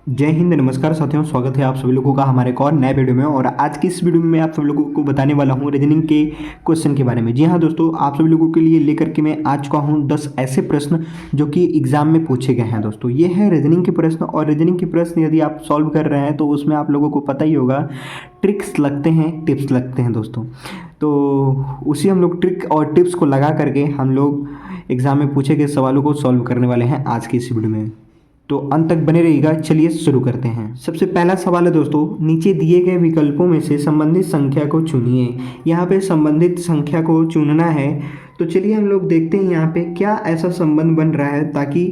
जय हिंद, नमस्कार साथियों। स्वागत है आप सभी लोगों का हमारे एक और नए वीडियो में। और आज की इस वीडियो में मैं आप सभी लोगों को बताने वाला हूं रीजनिंग के क्वेश्चन के बारे में। जी हां दोस्तों, आप सभी लोगों के लिए लेकर के मैं आ चुका हूं 10 ऐसे प्रश्न जो कि एग्जाम में पूछे गए हैं। दोस्तों ये है रीजनिंग के प्रश्न, और रीजनिंग के प्रश्न यदि आप सॉल्व कर रहे हैं तो उसमें आप लोगों को पता ही होगा ट्रिक्स लगते हैं, टिप्स लगते हैं दोस्तों। तो उसी हम लोग ट्रिक और टिप्स को लगा करके हम लोग एग्जाम में पूछे गए सवालों को सॉल्व करने वाले हैं आज की इस वीडियो में। तो अंत तक बने रहिएगा। चलिए शुरू करते हैं। सबसे पहला सवाल है दोस्तों, नीचे दिए गए विकल्पों में से संबंधित संख्या को चुनिए। यहाँ पे संबंधित संख्या को चुनना है। तो चलिए हम लोग देखते हैं यहाँ पे क्या ऐसा संबंध बन रहा है ताकि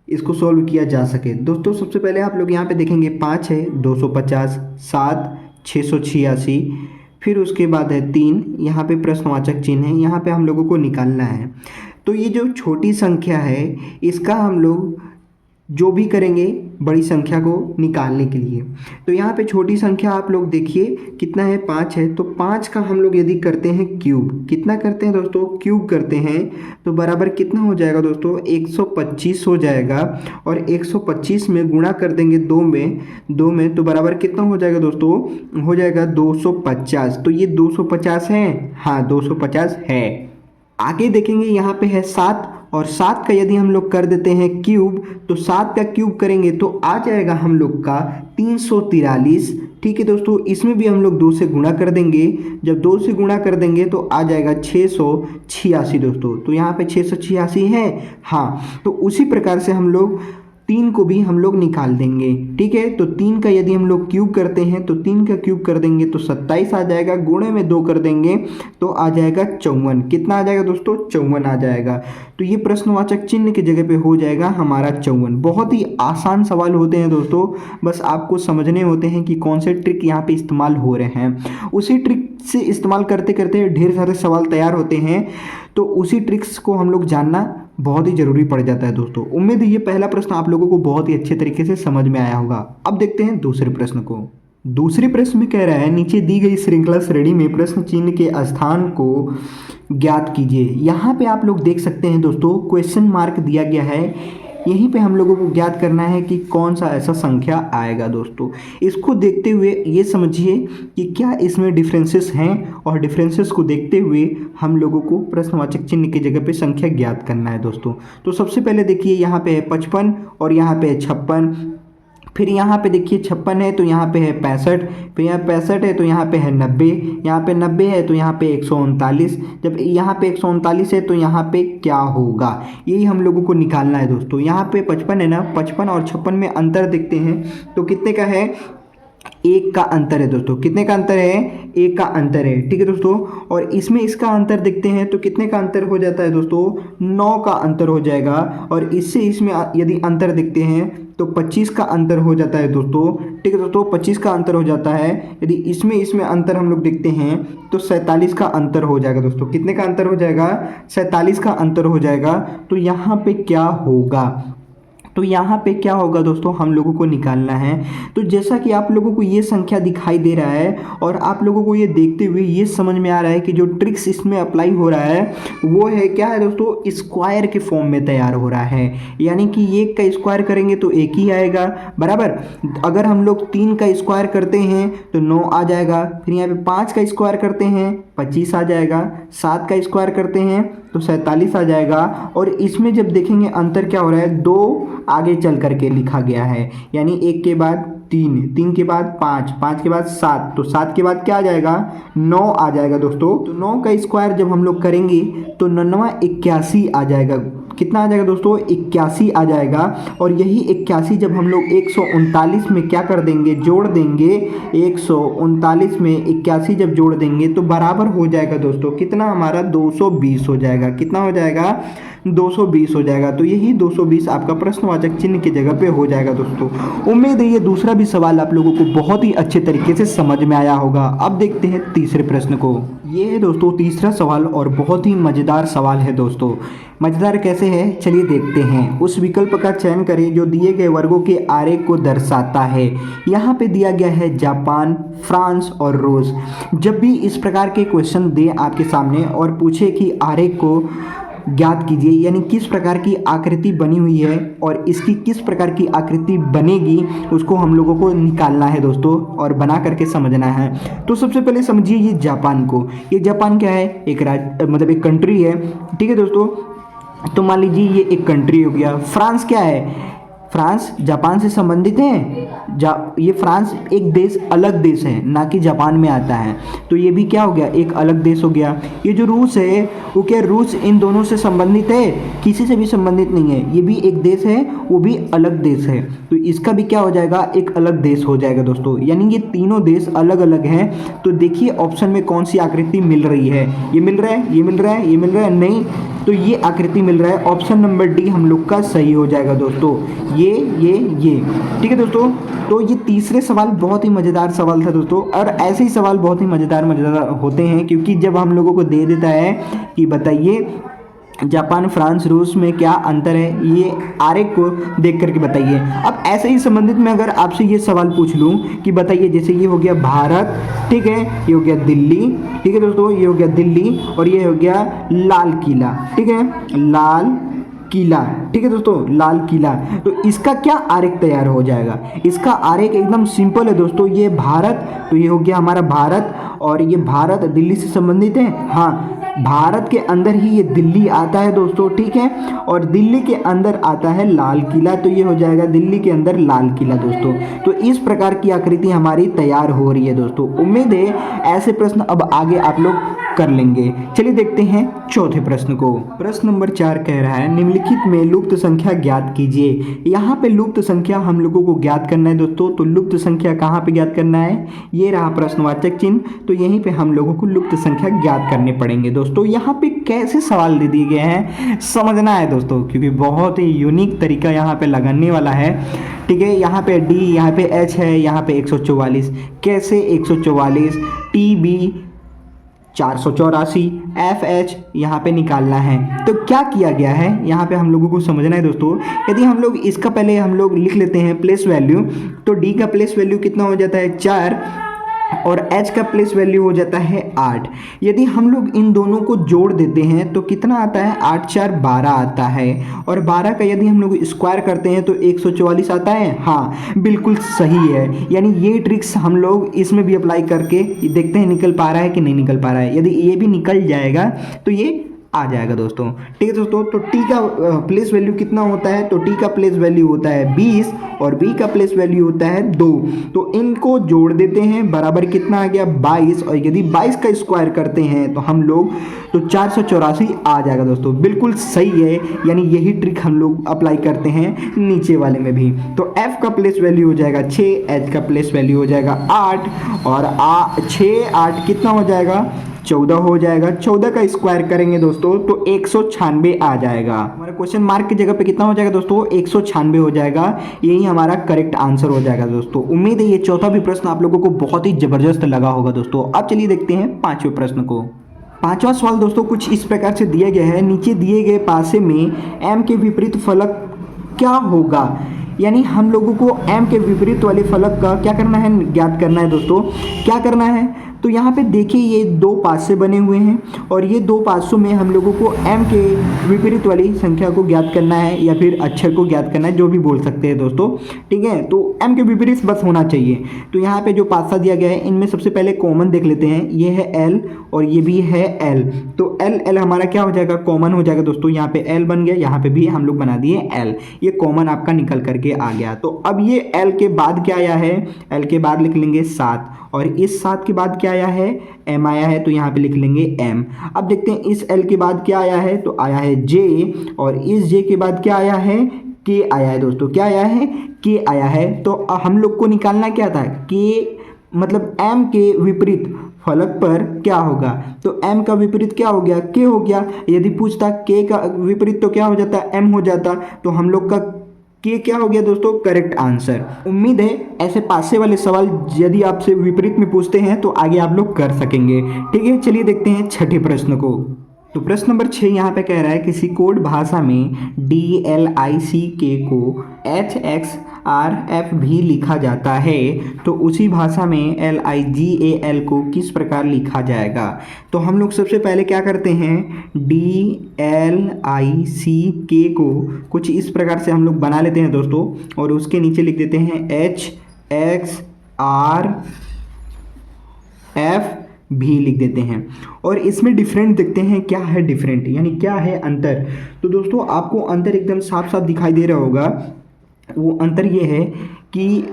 इसको सॉल्व किया जा सके। दोस्तों सबसे पहले आप लोग यहाँ पे देखेंगे 5 है, 250, 7, 686, फिर उसके बाद है 3, यहाँ पे प्रश्नवाचक चिन्ह है, यहाँ पे हम लोगों को निकालना है। तो ये जो छोटी संख्या है इसका हम लोग जो भी करेंगे बड़ी संख्या को निकालने के लिए। तो यहाँ पे छोटी संख्या आप लोग देखिए कितना है, 5 है। तो 5 का हम लोग यदि करते हैं क्यूब, कितना करते हैं दोस्तों, क्यूब करते हैं, तो बराबर कितना हो जाएगा दोस्तों, 125 हो जाएगा। और 125 में गुणा कर देंगे 2 में तो बराबर कितना हो जाएगा दोस्तों, हो जाएगा 250। तो ये 250 है, हाँ 250 है। आगे देखेंगे यहाँ पे है 7, और 7 का यदि हम लोग कर देते हैं क्यूब, तो 7 का क्यूब करेंगे तो आ जाएगा हम लोग का 343। ठीक है दोस्तों, इसमें भी हम लोग 2 से गुणा कर देंगे। जब 2 से गुणा कर देंगे तो आ जाएगा 686 दोस्तों। तो यहाँ पे 686 है, हाँ। तो उसी प्रकार से हम लोग 3 को भी हम लोग निकाल देंगे। ठीक है, तो 3 का यदि हम लोग क्यूब करते हैं तो 3 का क्यूब कर देंगे तो 27 आ जाएगा, गुणे में 2 कर देंगे तो आ जाएगा 54। कितना आ जाएगा दोस्तों, 54 आ जाएगा। तो ये प्रश्नवाचक चिन्ह की जगह पे हो जाएगा हमारा 54। बहुत ही आसान सवाल होते हैं दोस्तों, बस आपको समझने होते हैं कि कौन से ट्रिक यहाँ पे इस्तेमाल हो रहे हैं। उसी ट्रिक से इस्तेमाल करते करते ढेर सारे सवाल तैयार होते हैं, तो उसी ट्रिक्स को हम लोग जानना बहुत ही जरूरी पड़ जाता है दोस्तों। उम्मीद है ये पहला प्रश्न आप लोगों को बहुत ही अच्छे तरीके से समझ में आया होगा। अब देखते हैं दूसरे प्रश्न को। दूसरे प्रश्न में कह रहा है, नीचे दी गई श्रृंखला श्रेणी में प्रश्न चिन्ह के स्थान को ज्ञात कीजिए। यहाँ पे आप लोग देख सकते हैं दोस्तों क्वेश्चन मार्क दिया गया है। यहीं पे हम लोगों को ज्ञात करना है कि कौन सा ऐसा संख्या आएगा दोस्तों। इसको देखते हुए ये समझिए कि क्या इसमें डिफरेंसेस हैं, और डिफरेंसेस को देखते हुए हम लोगों को प्रश्नवाचक चिन्ह की जगह पे संख्या ज्ञात करना है दोस्तों। तो सबसे पहले देखिए यहाँ पे है 55 और यहाँ पे है 56। फिर यहाँ पे देखिए 56 है तो यहाँ पे है 65, फिर यहाँ 65 है तो यहाँ पे है 90, यहाँ पे 90 है तो यहाँ पे 139। जब यहाँ पे 139 है तो यहाँ पे क्या होगा, यही हम लोगों को निकालना है दोस्तों। यहाँ पे 55 है ना, 55 और 56 में अंतर देखते हैं तो कितने का है, 1 का अंतर है दोस्तों। कितने का अंतर है, 1 का अंतर है। ठीक है दोस्तों, और इसमें इसका अंतर देखते हैं तो कितने का अंतर हो जाता है दोस्तों, 9 का अंतर हो जाएगा। और इससे इसमें यदि अंतर देखते हैं तो 25 का अंतर हो जाता है दोस्तों। ठीक है दोस्तों, 25 का अंतर हो जाता है। यदि इसमें अंतर हम लोग देखते हैं तो 47 का अंतर हो जाएगा दोस्तों। कितने का अंतर हो जाएगा, 47 का अंतर हो जाएगा। तो यहाँ पे क्या होगा, तो यहाँ पे क्या होगा दोस्तों, हम लोगों को निकालना है। तो जैसा कि आप लोगों को ये संख्या दिखाई दे रहा है और आप लोगों को ये देखते हुए ये समझ में आ रहा है कि जो ट्रिक्स इसमें अप्लाई हो रहा है वो है क्या है दोस्तों, स्क्वायर के फॉर्म में तैयार हो रहा है। यानी कि 1 का स्क्वायर करेंगे तो 1 ही आएगा बराबर। अगर हम लोग 3 का स्क्वायर करते हैं तो 9 आ जाएगा। फिर यहाँ पे 5 का स्क्वायर करते हैं 25 आ जाएगा। 7 का स्क्वायर करते हैं तो 47 आ जाएगा। और इसमें जब देखेंगे अंतर क्या हो रहा है, 2 आगे चल करके लिखा गया है। यानी 1 के बाद 3, 3 के बाद 5, 5 के बाद 7, तो 7 के बाद क्या आ जाएगा, 9 आ जाएगा दोस्तों। तो 9 का स्क्वायर जब हम लोग करेंगे तो 9 81 आ जाएगा। कितना आ जाएगा दोस्तों, 81 आ जाएगा। और यही 81 जब हम लोग 139 में क्या कर देंगे, जोड़ देंगे। 139 में 81 जब जोड़ देंगे तो बराबर हो जाएगा दोस्तों कितना, हमारा 220 हो जाएगा। कितना हो जाएगा, 220 हो जाएगा। तो यही 220 आपका प्रश्नवाचक चिन्ह की जगह पे हो जाएगा दोस्तों। उम्मीद है ये दूसरा भी सवाल आप लोगों को बहुत ही अच्छे तरीके से समझ में आया होगा। अब देखते हैं तीसरे प्रश्न को। ये है दोस्तों तीसरा सवाल, और बहुत ही मज़ेदार सवाल है दोस्तों। मज़ेदार कैसे है, चलिए देखते हैं। उस विकल्प का चयन करें जो दिए गए वर्गों के आरेख को दर्शाता है। यहाँ पे दिया गया है जापान, फ्रांस और रूस। जब भी इस प्रकार के क्वेश्चन दें आपके सामने और पूछे कि आरेख को ज्ञात कीजिए, यानी किस प्रकार की आकृति बनी हुई है और इसकी किस प्रकार की आकृति बनेगी उसको हम लोगों को निकालना है दोस्तों और बना करके समझना है। तो सबसे पहले समझिए ये जापान को। ये जापान क्या है, एक मतलब एक कंट्री है, ठीक है दोस्तों। तो मान लीजिए ये एक कंट्री हो गया। फ्रांस क्या है, फ्रांस जापान से संबंधित है। ये फ्रांस एक देश, अलग देश है, ना कि जापान में आता है। तो ये भी क्या हो गया, एक अलग देश हो गया। ये जो रूस है वो क्या, रूस इन दोनों से संबंधित है, किसी से भी संबंधित नहीं है। ये भी एक देश है, वो भी अलग देश है। तो इसका भी क्या हो जाएगा, एक अलग देश हो जाएगा दोस्तों। यानी ये तीनों देश अलग अलग हैं। तो देखिए ऑप्शन में कौन सी आकृति मिल रही है, ये मिल रहा है, ये मिल रहा है, ये मिल रहा है, नहीं तो ये आकृति मिल रहा है। ऑप्शन नंबर डी हम लोग का सही हो जाएगा दोस्तों, ये ठीक है दोस्तों। तो ये तीसरे सवाल बहुत ही मज़ेदार सवाल था दोस्तों, और ऐसे ही सवाल बहुत ही मज़ेदार होते हैं, क्योंकि जब हम लोगों को दे देता है कि बताइए जापान, फ्रांस, रूस में क्या अंतर है, ये आरेख को देख करके बताइए। अब ऐसे ही संबंधित में अगर आपसे ये सवाल पूछ लूँ कि बताइए, जैसे ये हो गया भारत, ठीक है, ये हो गया दिल्ली, ठीक है दोस्तों, ये हो गया दिल्ली, और ये हो गया लाल किला, ठीक है, लाल किला, ठीक है दोस्तों, लाल किला। तो इसका क्या आरेख तैयार हो जाएगा, इसका आरेख एकदम सिंपल है दोस्तों। ये भारत, तो ये हो गया हमारा भारत, और ये भारत दिल्ली से संबंधित है, हाँ भारत के अंदर ही ये दिल्ली आता है दोस्तों, ठीक है, और दिल्ली के अंदर आता है लाल किला। तो ये हो जाएगा दिल्ली के अंदर लाल किला दोस्तों। तो इस प्रकार की आकृति हमारी तैयार हो रही है दोस्तों। उम्मीद है ऐसे प्रश्न अब आगे आप लोग कर लेंगे। चलिए देखते हैं चौथे प्रश्न को। प्रश्न नंबर 4 कह रहा है, निम्नलिखित में लुप्त संख्या ज्ञात कीजिए। यहाँ पे लुप्त संख्या हम लोगों को ज्ञात करना है दोस्तों। तो लुप्त संख्या कहाँ पे ज्ञात करना है, ये रहा प्रश्नवाचक चिन्ह, तो यहीं पे हम लोगों को लुप्त संख्या ज्ञात करने पड़ेंगे दोस्तों। यहाँ पे कैसे सवाल दे दिए गए हैं समझना है दोस्तों, क्योंकि बहुत ही यूनिक तरीका यहाँ पे लगाने वाला है, ठीक है। यहाँ पे डी, यहाँ पे एच है, यहाँ पे 144, कैसे 144, टी बी 484, एफ एच यहाँ पे निकालना है। तो क्या किया गया है यहाँ पे हम लोगों को समझना है दोस्तों। यदि हम लोग इसका पहले हम लोग लिख लेते हैं प्लेस वैल्यू, तो डी का प्लेस वैल्यू कितना हो जाता है 4, और h का प्लेस वैल्यू हो जाता है 8। यदि हम लोग इन दोनों को जोड़ देते हैं तो कितना आता है, 8 4 12 आता है, और 12 का यदि हम लोग स्क्वायर करते हैं तो 144 आता है। हाँ बिल्कुल सही है। यानी ये ट्रिक्स हम लोग इसमें भी अप्लाई करके देखते हैं निकल पा रहा है कि नहीं निकल पा रहा है। यदि ये भी निकल जाएगा तो ये आ जाएगा दोस्तों, ठीक है दोस्तों। तो टी का प्लेस वैल्यू कितना होता है, तो टी का प्लेस वैल्यू होता है 20, और बी का प्लेस वैल्यू होता है 2। तो इनको जोड़ देते हैं, बराबर कितना आ गया 22, और यदि 22 का स्क्वायर करते हैं तो हम लोग तो 484 आ जाएगा दोस्तों। बिल्कुल सही है। यानी यही ट्रिक हम लोग अप्लाई करते हैं नीचे वाले में भी। तो एफ का प्लेस वैल्यू हो जाएगा 6, एच का प्लेस वैल्यू हो जाएगा 8, और 6 8 कितना हो जाएगा 14 हो जाएगा। 14 का स्क्वायर करेंगे दोस्तों तो 196 आ जाएगा। हमारा क्वेश्चन मार्क की जगह पे कितना हो जाएगा दोस्तों, 196 हो जाएगा। यही हमारा करेक्ट आंसर हो जाएगा दोस्तों। उम्मीद है ये चौथा भी प्रश्न आप लोगों को बहुत ही जबरदस्त लगा होगा दोस्तों। अब चलिए देखते हैं पांचवें प्रश्न को। पांचवा सवाल दोस्तों कुछ इस प्रकार से दिया गया है, नीचे दिए गए पासे में एम के विपरीत फलक क्या होगा। यानी हम लोगों को एम के विपरीत वाले फलक का क्या करना है, ज्ञात करना है दोस्तों। क्या करना है, तो यहाँ पे देखिए ये 2 पासे बने हुए हैं, और ये 2 पासों में हम लोगों को m के विपरीत वाली संख्या को ज्ञात करना है, या फिर अक्षर को ज्ञात करना है, जो भी बोल सकते हैं दोस्तों, ठीक है। तो m के विपरीत बस होना चाहिए। तो यहाँ पे जो पासा दिया गया है इनमें सबसे पहले कॉमन देख लेते हैं। ये है l और ये भी है l। तो l हमारा क्या हो जाएगा, कॉमन हो जाएगा दोस्तों। यहाँ पे l बन गया, यहाँ पे भी हम लोग बना दिए l, ये कॉमन आपका निकल करके आ गया। तो अब ये l के बाद क्या आया है, l के बाद लिख लेंगे 7, और इस 7 के बाद क्या आया है, m आया है, तो यहाँ पे लिख लेंगे m। अब देखते हैं इस l के बाद क्या आया है, तो आया है j, और इस j के बाद क्या आया है, k आया है दोस्तों। क्या आया है, k आया है। तो हम लोग को निकालना क्या था, k मतलब m के विपरीत फलक पर क्या होगा। तो m का विपरीत क्या हो गया, k हो गया। यदि पूछता k का विपरीत तो क्या हो जाता, m हो जाता। तो हम लोग का कि क्या हो गया दोस्तों, करेक्ट आंसर। उम्मीद है ऐसे पासे वाले सवाल यदि आपसे विपरीत में पूछते हैं तो आगे आप लोग कर सकेंगे, ठीक है। चलिए देखते हैं छठे प्रश्न को। तो प्रश्न नंबर 6 यहाँ पे कह रहा है, किसी कोड भाषा में DLICK को HX RF भी लिखा जाता है, तो उसी भाषा में LIGAL को किस प्रकार लिखा जाएगा? तो हम लोग सबसे पहले क्या करते हैं, DLICK को कुछ इस प्रकार से हम लोग बना लेते हैं दोस्तों, और उसके नीचे लिख देते हैं HXRF भी लिख देते हैं। और इसमें डिफरेंट देखते हैं, क्या है डिफरेंट, यानी क्या है अंतर। तो दोस्तों आपको अंतर एकदम साफ साफ दिखाई दे रहा होगा। वो अंतर ये है कि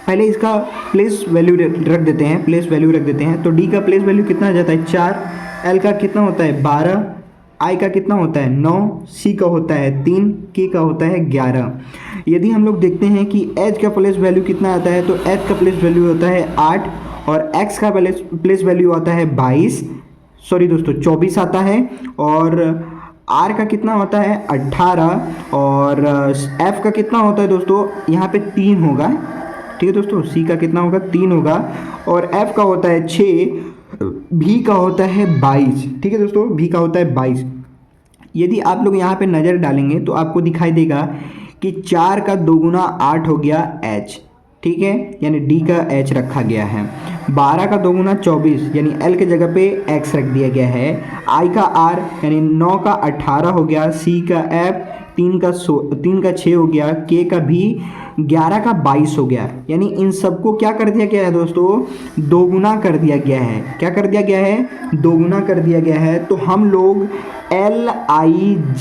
पहले इसका प्लेस वैल्यू रख देते हैं, तो डी का प्लेस वैल्यू कितना आ जाता है 4, एल का कितना होता है 12, आई का कितना होता है 9, सी का होता है 3, के का होता है 11। यदि हम लोग देखते हैं कि एच का प्लेस वैल्यू कितना आता है, तो एच का प्लेस वैल्यू होता है 8 और एक्स का प्लेस वैल्यू आता है 24 आता है, और आर का कितना होता है 18, और एफ का कितना होता है दोस्तों यहाँ पे 3 होगा, ठीक है दोस्तों। सी का कितना होगा 3 होगा, और एफ का होता है 6, भी का होता है 22, ठीक है दोस्तों, भी का होता है 22। यदि आप लोग यहाँ पे नज़र डालेंगे तो आपको दिखाई देगा कि 4 का 2 गुना 8 हो गया एच, ठीक है, यानी डी का एच रखा गया है। 12 का 2 गुना 24, यानी एल के जगह पे एक्स रख दिया गया है। आई का आर, यानी 9 का 18 हो गया। सी का एफ, 3 का 6 हो गया। के का भी 11 का 22 हो गया। यानी इन सबको क्या कर दिया गया है दोस्तों, दोगुना कर दिया गया है। क्या कर दिया गया है, दोगुना कर दिया गया है। तो हम लोग LIGAL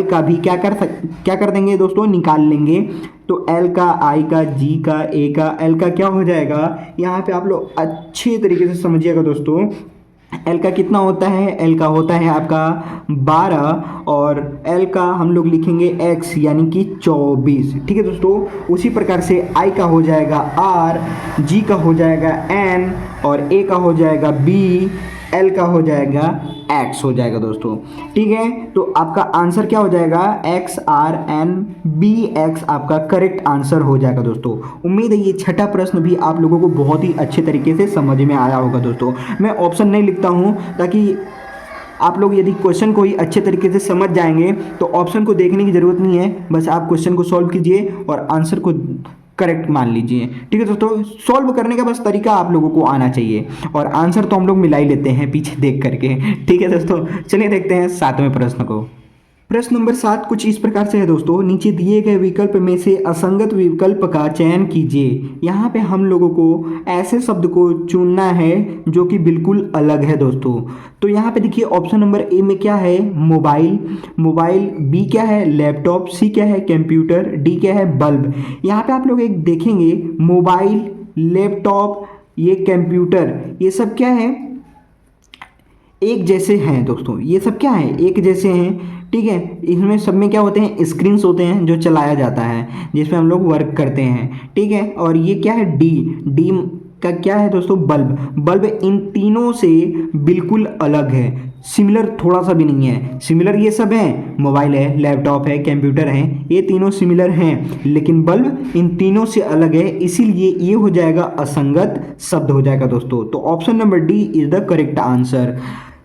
का भी क्या कर देंगे दोस्तों, निकाल लेंगे। तो L का, I का, G का, A का, L का क्या हो जाएगा, यहाँ पे आप लोग अच्छे तरीके से समझिएगा दोस्तों। L का कितना होता है, L का होता है आपका 12, और L का हम लोग लिखेंगे X यानी कि 24, ठीक है दोस्तों। उसी प्रकार से I का हो जाएगा R, G का हो जाएगा N, और A का हो जाएगा B, L का हो जाएगा X हो जाएगा दोस्तों, ठीक है। तो आपका आंसर क्या हो जाएगा, XRNBX आपका करेक्ट आंसर हो जाएगा दोस्तों। उम्मीद है ये छठा प्रश्न भी आप लोगों को बहुत ही अच्छे तरीके से समझ में आया होगा दोस्तों। मैं ऑप्शन नहीं लिखता हूँ ताकि आप लोग यदि क्वेश्चन को ही अच्छे तरीके से समझ जाएंगे तो ऑप्शन को देखने की ज़रूरत नहीं है, बस आप क्वेश्चन को सॉल्व कीजिए और आंसर को करेक्ट मान लीजिए, ठीक है दोस्तों। सॉल्व करने का बस तरीका आप लोगों को आना चाहिए, और आंसर तो हम लोग मिला ही लेते हैं पीछे देख करके, ठीक है दोस्तों। चलिए देखते हैं 7वें प्रश्न को। प्रश्न नंबर 7 कुछ इस प्रकार से है दोस्तों, नीचे दिए गए विकल्प में से असंगत विकल्प का चयन कीजिए। यहाँ पे हम लोगों को ऐसे शब्द को चुनना है जो कि बिल्कुल अलग है दोस्तों। तो यहाँ पे देखिए ऑप्शन नंबर ए में क्या है, मोबाइल, बी क्या है लैपटॉप, सी क्या है कंप्यूटर, डी क्या है बल्ब। यहाँ पे आप लोग एक देखेंगे मोबाइल, लैपटॉप, ये कंप्यूटर, ये सब क्या है, एक जैसे हैं दोस्तों। ये सब क्या है, एक जैसे हैं, ठीक है। इसमें सब में क्या होते हैं, स्क्रीन्स होते हैं जो चलाया जाता है, जिसमें हम लोग वर्क करते हैं, ठीक है। और ये क्या है, डी का क्या है दोस्तों, बल्ब इन तीनों से बिल्कुल अलग है, सिमिलर थोड़ा सा भी नहीं है। सिमिलर ये सब हैं, मोबाइल है, लैपटॉप है, कंप्यूटर है, ये तीनों सिमिलर हैं, लेकिन बल्ब इन तीनों से अलग है, इसीलिए ये हो जाएगा असंगत शब्द हो जाएगा दोस्तों। तो option number D is the correct answer.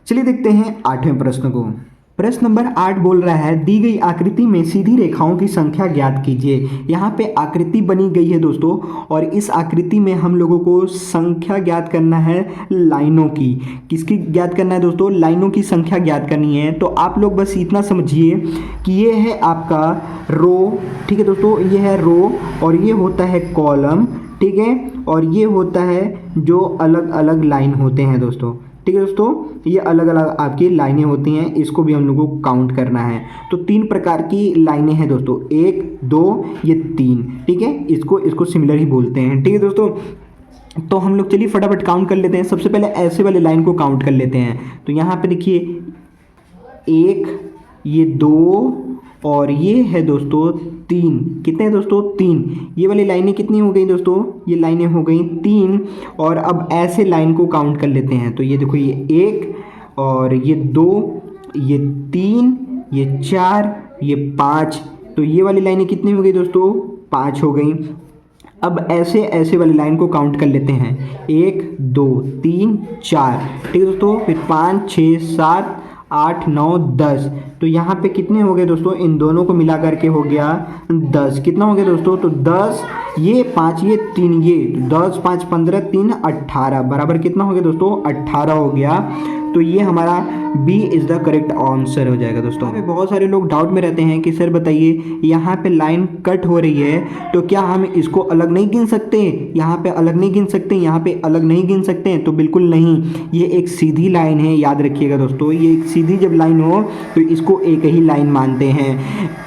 चलिए देखते हैं 8वें प्रश्न को। प्रश्न नंबर 8 बोल रहा है, दी गई आकृति में सीधी रेखाओं की संख्या ज्ञात कीजिए। यहाँ पे आकृति बनी गई है दोस्तों, और इस आकृति में हम लोगों को संख्या ज्ञात करना है लाइनों की। किसकी ज्ञात करना है दोस्तों, लाइनों की संख्या ज्ञात करनी है। तो आप लोग बस इतना समझिए कि ये है आपका रो, ठीक है दोस्तों, ये है रो, और ये होता है कॉलम, ठीक है, और ये होता है जो अलग अलग लाइन होते हैं दोस्तों, ठीक है दोस्तों। ये अलग अलग आपकी लाइनें होती हैं, इसको भी हम लोगों को काउंट करना है। तो 3 प्रकार की लाइनें हैं दोस्तों, 1 2 ये 3, ठीक है। इसको सिमिलर ही बोलते हैं, ठीक है दोस्तों। तो हम लोग चलिए फटाफट काउंट कर लेते हैं। सबसे पहले ऐसे वाले लाइन को काउंट कर लेते हैं। तो यहाँ पे देखिए 1, ये 2, और ये है दोस्तों 3। कितने हैं दोस्तों, 3। ये वाली लाइनें कितनी हो गई दोस्तों, ये लाइनें हो गई 3। और अब ऐसे लाइन को काउंट कर लेते हैं। तो ये देखो, ये 1, और ये 2, ये 3, ये 4, ये 5। तो ये वाली लाइनें कितनी हो गई दोस्तों, 5 हो गई। अब ऐसे वाली लाइन को काउंट कर लेते हैं, 1 2 3 4, ठीक है दोस्तों। फिर 5 6 7 8 9 10। तो यहाँ पे कितने हो गए दोस्तों, इन दोनों को मिला करके हो गया 10। कितना हो गया दोस्तों, तो 10 ये 5 ये 3 ये 10 5 15 3 18 बराबर कितना हो गया दोस्तों, 18 हो गया। तो ये हमारा B is the correct answer हो जाएगा दोस्तों। यहाँ पे बहुत सारे लोग डाउट में रहते हैं कि सर बताइए यहाँ पे लाइन कट हो रही है तो क्या हम इसको अलग नहीं गिन सकते, यहाँ पे अलग नहीं गिन सकते, यहाँ पे अलग नहीं गिन सकते हैं? तो बिल्कुल नहीं, ये एक सीधी लाइन है, याद रखिएगा दोस्तों। ये एक सीधी जब लाइन हो तो इसको एक ही लाइन मानते हैं,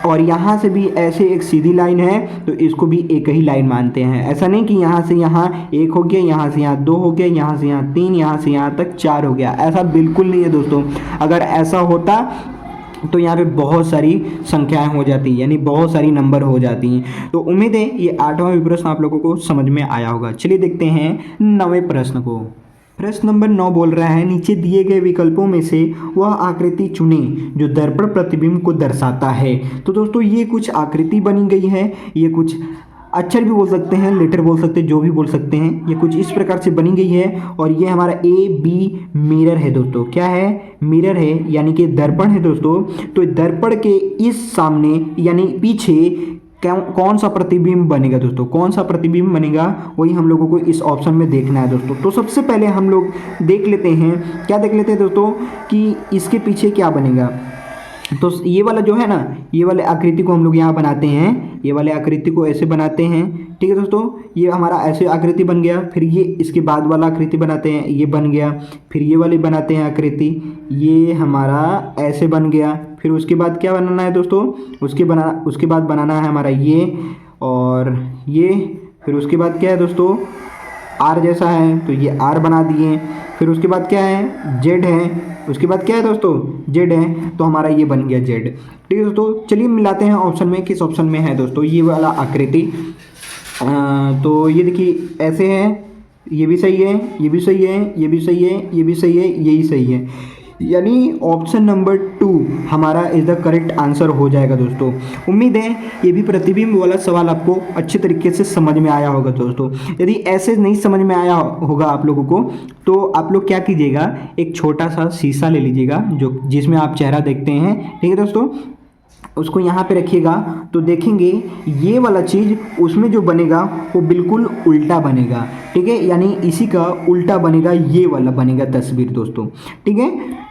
और यहाँ से भी ऐसे एक सीधी लाइन है तो इसको भी एक ही लाइन मानते हैं। ऐसा नहीं कि यहाँ से यहाँ 1 हो गया, यहाँ से यहाँ 2 हो गया, यहाँ से यहाँ 3, यहाँ से यहाँ तक 4 हो गया, ऐसा बिल्कुल नहीं है दोस्तों। अगर ऐसा होता तो यहाँ पे बहुत सारी संख्याएं हो जाती, यानी बहुत सारी नंबर हो जाती हैं। तो उम्मीद है ये 8वां भी प्रश्न आप लोगों को समझ में आया होगा। चलिए देखते हैं 9वें प्रश्न को। प्रश्न नंबर 9 बोल रहा है, नीचे दिए गए विकल्पों में से वह आकृति चुने जो दर्पण प्रतिबिंब को दर्शाता है। तो दोस्तों ये कुछ आकृति बनी गई है, ये कुछ अक्षर भी बोल सकते हैं, लेटर बोल सकते हैं, जो भी बोल सकते हैं, ये कुछ इस प्रकार से बनी गई है। और ये हमारा ए बी मिरर है दोस्तों। क्या है, मिरर है, यानी कि दर्पण है दोस्तों। तो दर्पण के इस सामने यानी पीछे कौन सा प्रतिबिंब बनेगा दोस्तों, कौन सा प्रतिबिंब बनेगा, वही हम लोगों को इस ऑप्शन में देखना है दोस्तों। तो सबसे पहले हम लोग देख लेते हैं, क्या देख लेते हैं दोस्तों, कि इसके पीछे क्या बनेगा। तो ये वाला जो है ना, ये वाले आकृति को हम लोग यहाँ बनाते हैं, ये वाले आकृति को ऐसे बनाते हैं, ठीक है दोस्तों। ये हमारा ऐसे आकृति बन गया, फिर ये इसके बाद वाला आकृति बनाते हैं, ये बन गया। फिर ये वाली बनाते हैं आकृति, ये हमारा ऐसे बन गया। फिर उसके बाद क्या बनाना है दोस्तों, उसके बाद बनाना है हमारा ये और ये। फिर उसके बाद क्या है दोस्तों, आर जैसा है तो ये आर बना दिए। फिर उसके बाद क्या है, जेड है। उसके बाद क्या है दोस्तों, जेड है, तो हमारा ये बन गया जेड। ठीक है दोस्तों, चलिए मिलाते हैं ऑप्शन में, किस ऑप्शन में है दोस्तों ये वाला आकृति। तो ये देखिए ऐसे है, ये भी सही है, ये भी सही है, ये भी सही है, ये भी सही है, यही सही है, यानी ऑप्शन नंबर 2 हमारा इज़ द करेक्ट आंसर हो जाएगा दोस्तों। उम्मीद है ये भी प्रतिबिंब वाला सवाल आपको अच्छे तरीके से समझ में आया होगा दोस्तों। यदि ऐसे नहीं समझ में आया होगा आप लोगों को, तो आप लोग क्या कीजिएगा, एक छोटा सा शीशा ले लीजिएगा जो जिसमें आप चेहरा देखते हैं, ठीक है दोस्तों। उसको यहाँ पे रखिएगा तो देखेंगे ये वाला चीज़ उसमें जो बनेगा वो बिल्कुल उल्टा बनेगा, ठीक है, यानी इसी का उल्टा बनेगा, ये वाला बनेगा तस्वीर दोस्तों, ठीक है।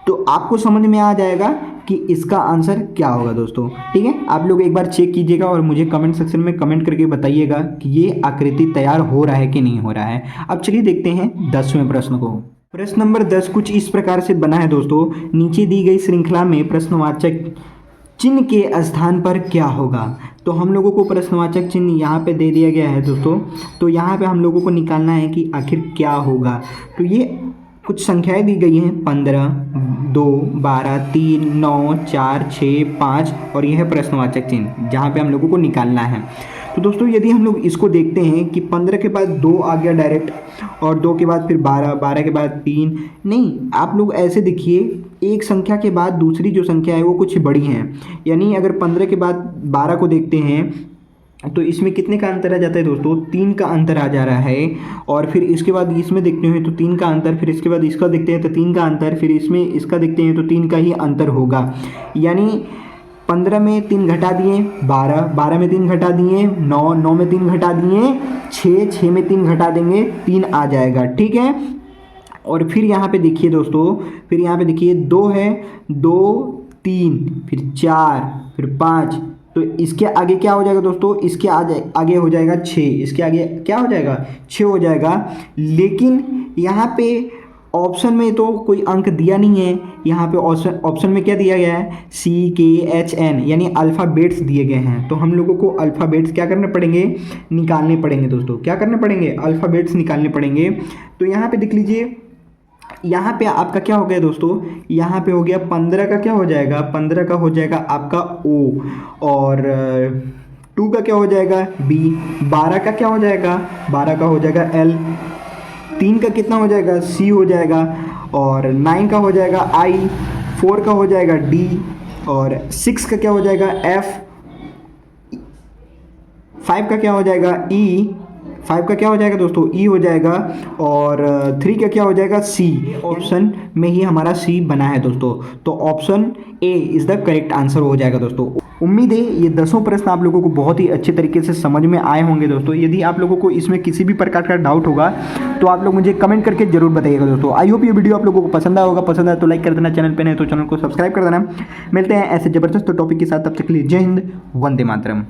तो आपको समझ में आ जाएगा कि इसका आंसर क्या होगा दोस्तों, ठीक है। आप लोग एक बार चेक कीजिएगा और मुझे कमेंट सेक्शन में कमेंट करके बताइएगा कि ये आकृति तैयार हो रहा है कि नहीं हो रहा है। अब चलिए देखते हैं 10वें प्रश्न को। प्रश्न नंबर 10 कुछ इस प्रकार से बना है दोस्तों, नीचे दी गई श्रृंखला में प्रश्नवाचक चिन्ह के स्थान पर क्या होगा। तो हम लोगों को प्रश्नवाचक चिन्ह यहाँ पे दे दिया गया है दोस्तों। तो यहाँ पे हम लोगों को निकालना है कि आखिर क्या होगा। तो ये कुछ संख्याएं दी गई हैं, 15 2 12 3 9 4 6 5 और यह है प्रश्नवाचक चिन्ह जहाँ पे हम लोगों को निकालना है। तो दोस्तों यदि हम लोग इसको देखते हैं कि 15 के बाद 2 आ गया डायरेक्ट, और 2 के बाद फिर 12, 12 के बाद 3, नहीं, आप लोग ऐसे देखिए, एक संख्या के बाद दूसरी जो संख्या है वो कुछ बड़ी हैं, यानी अगर 15 के बाद 12 को देखते हैं तो इसमें कितने का अंतर आ जाता है दोस्तों, 3 का अंतर आ जा रहा है। और फिर इसके बाद इसमें देखते हैं तो 3 का अंतर, फिर इसके बाद इसका देखते हैं तो 3 का अंतर, फिर इसमें इसका देखते हैं तो 3 का ही अंतर होगा। यानी 15 में 3 घटा दिए 12, 12 में 3 घटा दिए 9, 9 में 3 घटा दिए 6, 6 में 3 घटा देंगे 3 आ जाएगा, ठीक है। और फिर यहाँ पे देखिए दोस्तों, फिर यहाँ पे देखिए 2 है, 2 3 फिर 4 फिर 5, तो इसके आगे क्या हो जाएगा दोस्तों, इसके आगे हो जाएगा 6, इसके आगे क्या हो जाएगा 6 हो जाएगा। लेकिन यहाँ पे ऑप्शन में तो कोई अंक दिया नहीं है, यहाँ पे ऑप्शन में क्या दिया गया है, CKHN यानी अल्फ़ाबेट्स दिए गए हैं। तो हम लोगों को अल्फ़ाबेट्स क्या करने पड़ेंगे, निकालने पड़ेंगे दोस्तों। क्या करने पड़ेंगे, अल्फ़ाबेट्स निकालने पड़ेंगे। तो यहाँ पे देख लीजिए, यहाँ पे आपका क्या हो गया दोस्तों, यहाँ पे हो गया 15 का क्या हो जाएगा, 15 का हो जाएगा आपका O, और 2 का क्या हो जाएगा B, 12 का क्या हो जाएगा, 12 का हो जाएगा L, 3 का कितना हो जाएगा C हो जाएगा, और 9 का हो जाएगा I, 4 का हो जाएगा D, और 6 का क्या हो जाएगा F, 5 का क्या हो जाएगा E, 5 का क्या हो जाएगा दोस्तों, ई हो जाएगा, और 3 का क्या हो जाएगा, सी। ऑप्शन में ही हमारा सी बना है दोस्तों, तो option A is the correct answer हो जाएगा दोस्तों। उम्मीद है ये 10 प्रश्न आप लोगों को बहुत ही अच्छे तरीके से समझ में आए होंगे दोस्तों। यदि आप लोगों को इसमें किसी भी प्रकार का डाउट होगा तो आप लोग मुझे कमेंट करके जरूर बताइएगा दोस्तों। आई होप ये वीडियो आप लोगों को पसंद आया होगा। पसंद आया तो लाइक कर देना, चैनल पे नहीं तो चैनल को सब्सक्राइब कर देना। मिलते हैं ऐसे जबरदस्त टॉपिक के साथ, तब तक के लिए जय हिंद, वंदे मातरम।